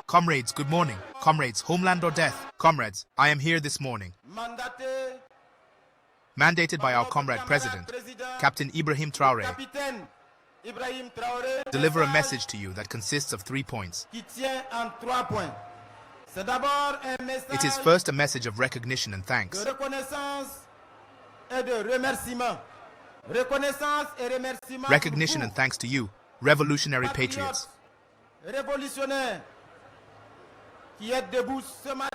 Comrades, good morning. Comrades, homeland or death. Comrades, I am here this morning. Mandated by our comrade president, Captain Ibrahim Traoré, deliver a message to you that consists of 3 points. It is first a message of recognition and thanks. Recognition and thanks to you, revolutionary patriots,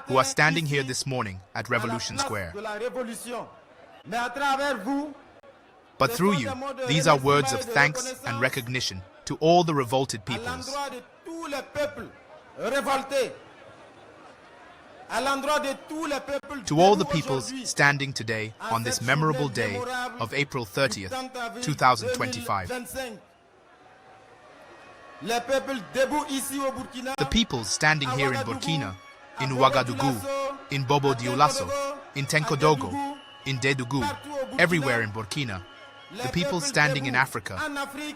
who are standing here this morning at Revolution Square. But through you, these are words of thanks and recognition to all the revolted peoples. To all the peoples standing today on this memorable day of April 30th, 2025. The peoples standing here in Burkina, in Ouédraogoof, in Bobo Dioulasso, in Tenkodogo, in Dédougou, everywhere in Burkina. The peoples standing in Africa,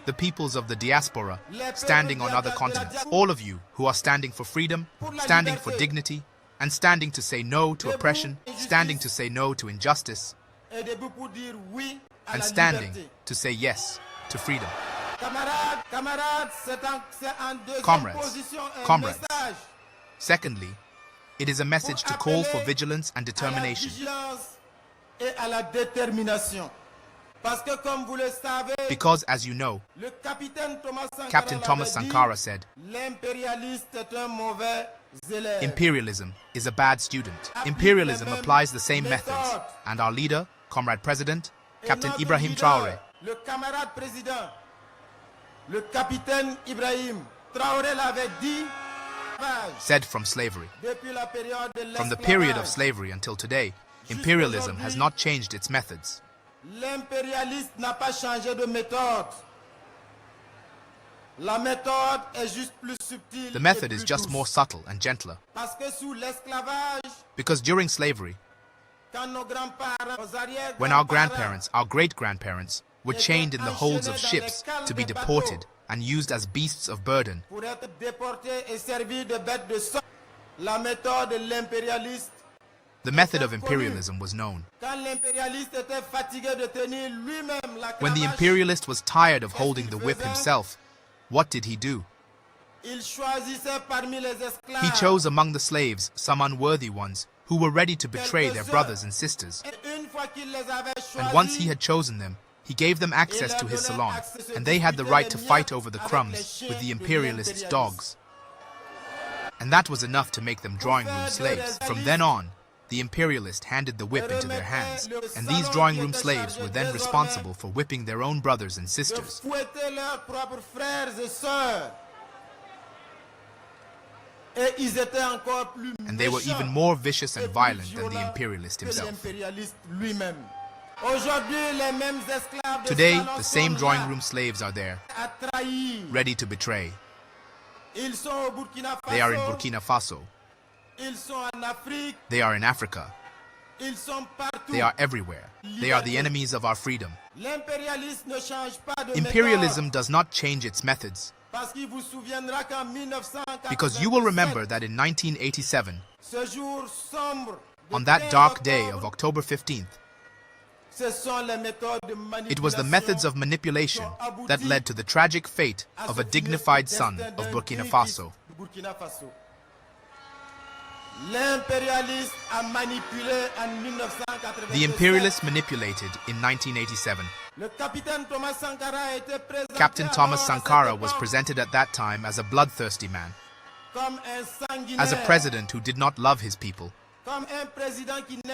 the peoples of the diaspora, standing on other continents. All of you who are standing for freedom, standing for dignity, and standing to say no to oppression, standing to say no to injustice, and standing to say yes to freedom. Comrades. Secondly, it is a message to call for vigilance and determination. Because, as you know, Captain Thomas Sankara said, imperialism is a bad student. Imperialism applies the same methods, and our leader, Comrade President, Captain Ibrahim Traoré, said from slavery. From the period of slavery until today, imperialism has not changed its methods. The method is just more subtle and gentler. Because during slavery, when our grandparents, our great-grandparents, were chained in the holds of ships to be deported and used as beasts of burden, the method of imperialism was known. When the imperialist was tired of holding the whip himself, what did he do? He chose among the slaves some unworthy ones who were ready to betray their brothers and sisters. And once he had chosen them, he gave them access to his salon, and they had the right to fight over the crumbs with the imperialist's dogs. And that was enough to make them drawing room slaves. From then on, the imperialist handed the whip into their hands, and these drawing room slaves were then responsible for whipping their own brothers and sisters. And they were even more vicious and violent than the imperialist himself. Today, the same drawing room slaves are there, ready to betray. They are in Burkina Faso. They are in Africa. They are everywhere. They are the enemies of our freedom. Imperialism does not change its methods. Because you will remember that in 1987, on that dark day of October 15th, it was the methods of manipulation that led to the tragic fate of a dignified son of Burkina Faso. The imperialists manipulated in 1987. Captain Thomas Sankara was presented at that time as a bloodthirsty man, as a president who did not love his people,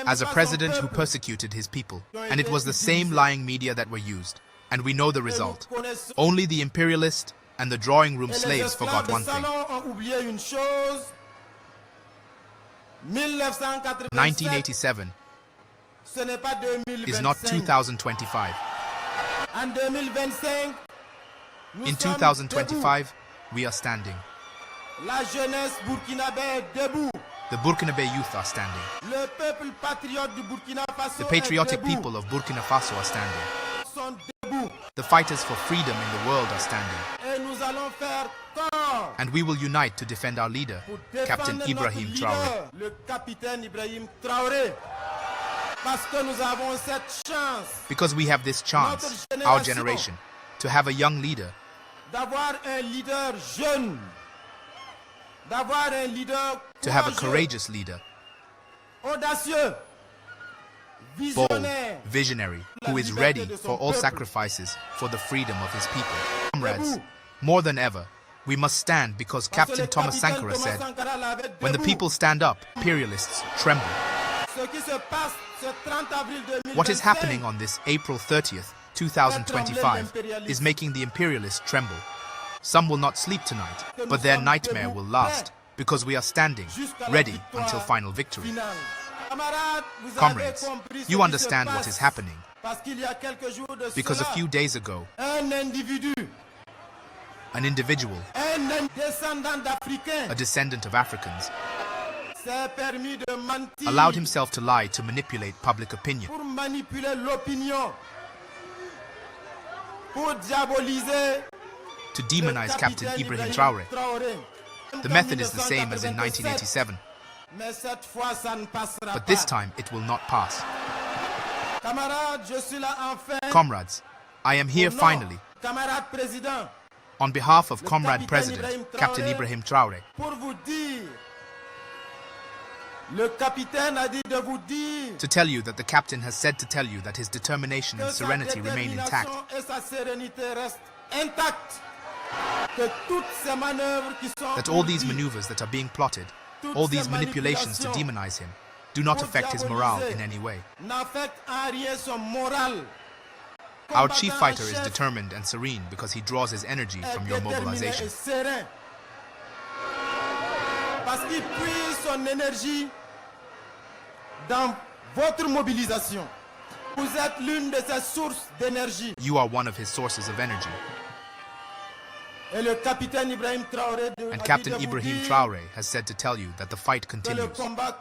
as a president who persecuted his people. And it was the same lying media that were used. And we know the result. Only the imperialist and the drawing room slaves forgot one thing. 1987 is not 2025. In 2025, we are standing. The Burkinabe youth are standing. The patriotic people of Burkina Faso are standing. The fighters for freedom in the world are standing. And we will unite to defend our leader, Captain Ibmrahim Traoré. Because we have this chance, our generation, to have a young leader, to have a courageous leader, bold, visionary, who is ready for all sacrifices for the freedom of his people. Comrades, more than ever, we must stand because Captain Thomas Sankara said, when the people stand up, imperialists tremble. What is happening on this April 30th, 2025 is making the imperialists tremble. Some will not sleep tonight, but their nightmare will last because we are standing, ready until final victory. Comrades, you understand what is happening because a few days ago, an individual, a descendant of Africans, allowed himself to lie to manipulate public opinion, to demonize Captain Ibmrahim Traoré. The method is the same as in 1987, but this time it will not pass. Comrades, I am here finally, on behalf of Comrade President, Captain Ibmrahim Traoré, to tell you that the captain has said to tell you that his determination and serenity remain intact. That all these maneuvers that are being plotted, all these manipulations to demonize him, do not affect his morale in any way. Our chief fighter is determined and serene because he draws his energy from your mobilization. You are one of his sources of energy. And Captain Ibmrahim Traoré has said to tell you that the fight continues, that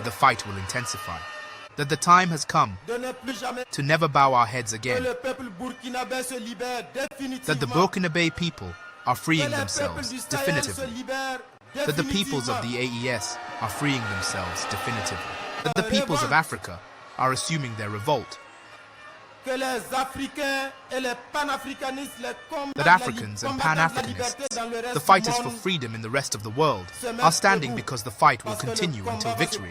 the fight will intensify, that the time has come to never bow our heads again, that the Burkina people are freeing themselves definitively, that the peoples of the AES are freeing themselves definitively, that the peoples of Africa are assuming their revolt, that Africans and Pan-Africanists, the fighters for freedom in the rest of the world, are standing because the fight will continue until victory.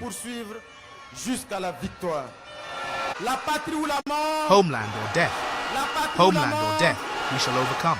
Homeland or death, we shall overcome.